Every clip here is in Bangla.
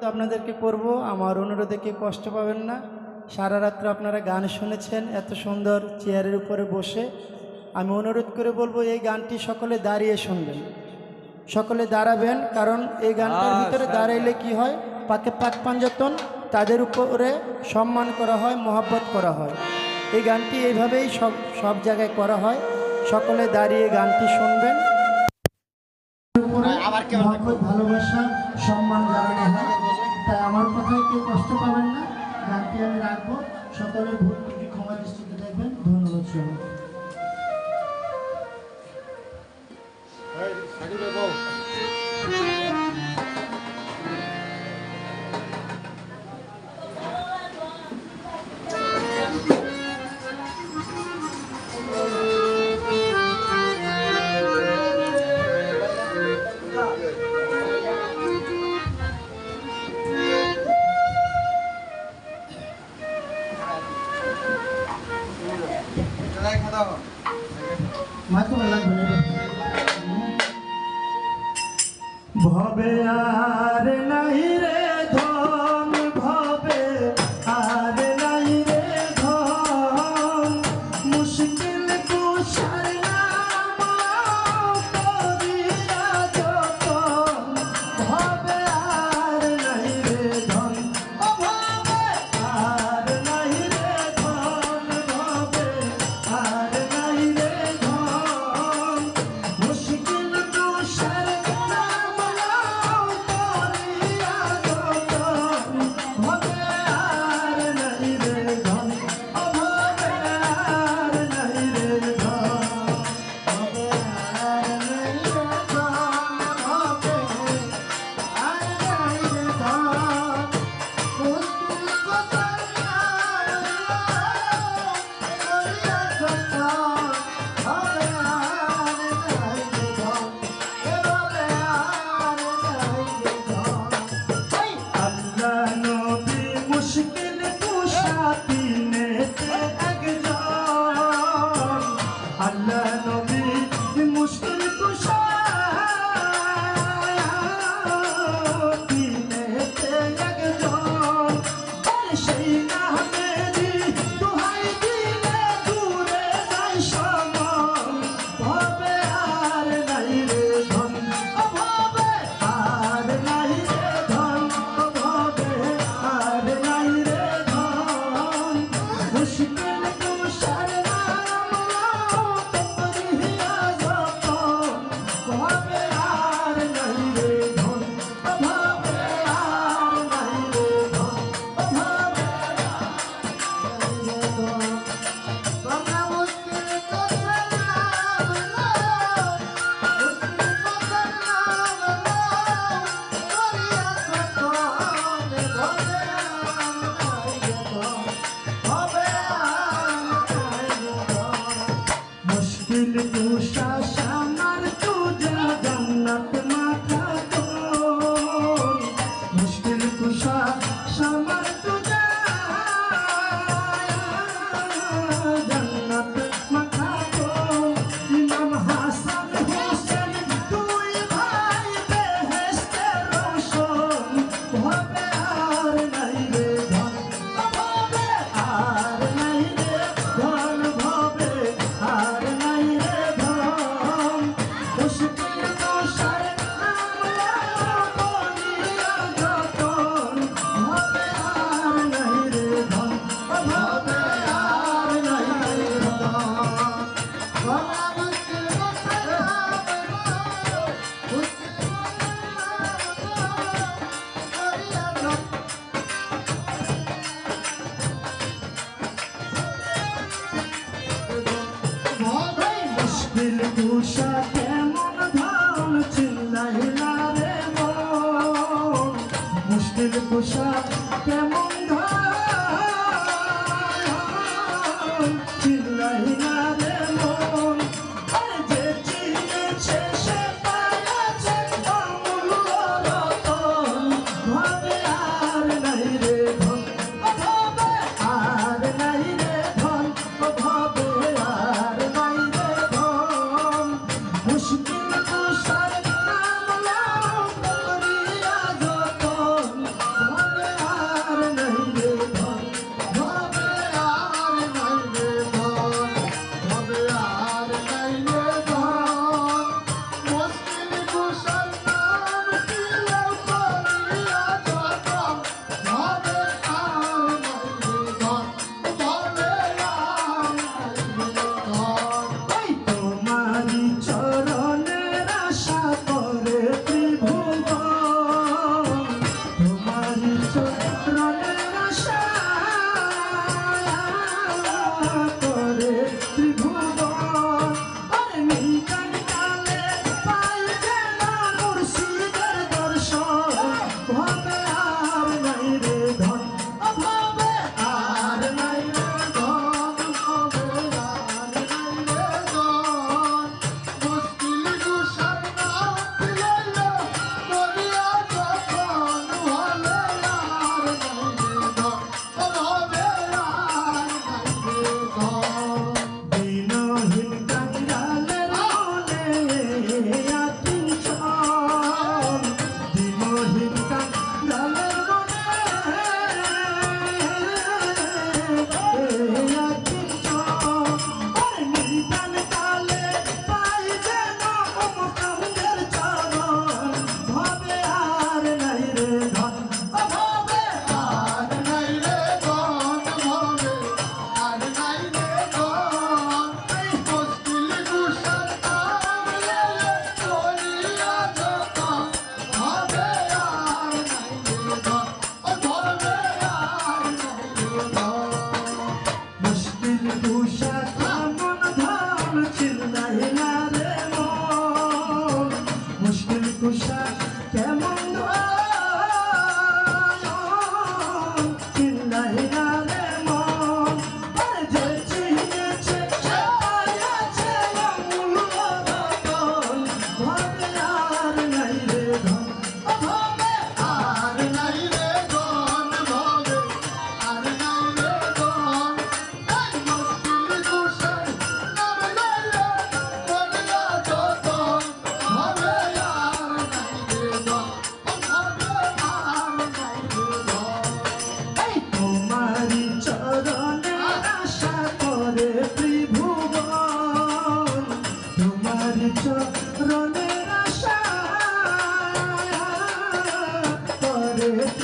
তো আপনাদেরকে করব, আমার অনুরোধে কেউ কষ্ট পাবেন না। সারা রাত্র আপনারা গান শুনেছেন এত সুন্দর চেয়ারের উপরে বসে। আমি অনুরোধ করে বলবো এই গানটি সকলে দাঁড়িয়ে শুনবেন, সকলে দাঁড়াবেন, কারণ এই গানটার ভিতরে দাঁড়াইলে কি হয়, পাকে পাক পাঞ্জাতন তাদের উপরে সম্মান করা হয়, মহব্বত করা হয়। এই গানটি এইভাবেই সব জায়গায় করা হয়। সকলে দাঁড়িয়ে গানটি শুনবেন। ভালোবাসা সম্মান জানানো হয়, তাই আমার কথায় কেউ কষ্ট পাবেন না। গানটি আমি রাখবো, সকলে ভুল ত্রুটি ক্ষমা দৃষ্টিতে দেখবেন। ধন্যবাদ সবাই। ভবে আর নাই রে ধন, ভবে আর নাই রে ধন, মুশকিল কুশার নাম করিয়া যতন, ভবে আর নাই রে ধন, ও ভবে আর নাই রে ধন, ভবে আর নাই রে ধন, মুশকিল কুশার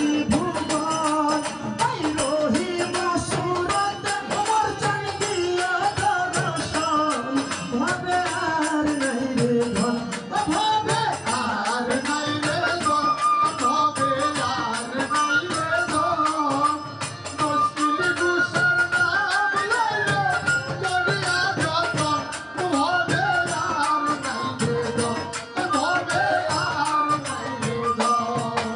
ত্রিভুবন এই রহিম সুরত আমার জান দিয়া দর্শন ভাবে আর নাই রে ধন ভাবে আর নাই রে ধন ভাবে আর নাই রে ধন মুশকিল কুশল নাম লইলে করিয়া যতন ভাবে আর নাই রে ধন ভাবে আর নাই রে ধন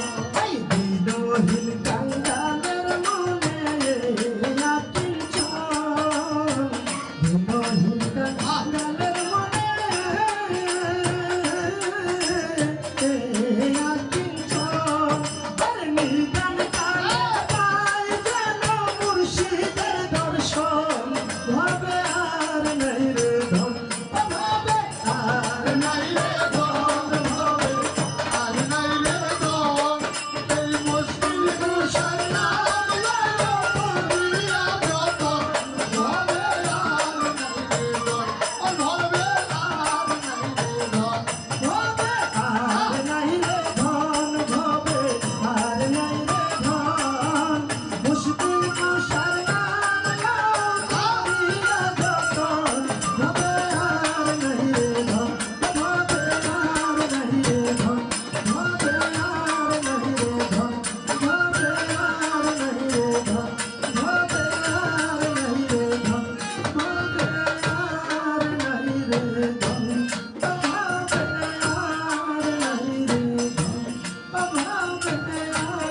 এই দিনহীন কাঙ্গালের মনে আকিল চল দিনহীন কাঙ্গালের মনে আকিল চল আর নিদান কালে পাই যেন মুর্শিদের দর্শন ভাবে আর নাই রে ধন ভাবে আর নাই রে ধন ভাবে আর নাই রে ধন এই মুশকিল কুশল নাম লইলো করিয়া যতন ভাবে আর নাই রে ধন ভাবে আর নাই রে ধন ভাবে আর নাই রে ধন ভাবে আর নাই রে ধন মুশকিল কুশল নাম লইলো করিয়া যতন ভাবে আর নাই রে ধন ভাবে আর নাই রে ধন ভাবে আর নাই রে ধন ভাবে আর নাই রে ধন ভাবে আর নাই রে ধন ভাবে আর নাই রে ধন ভাবে আর নাই রে ধন ভাবে আর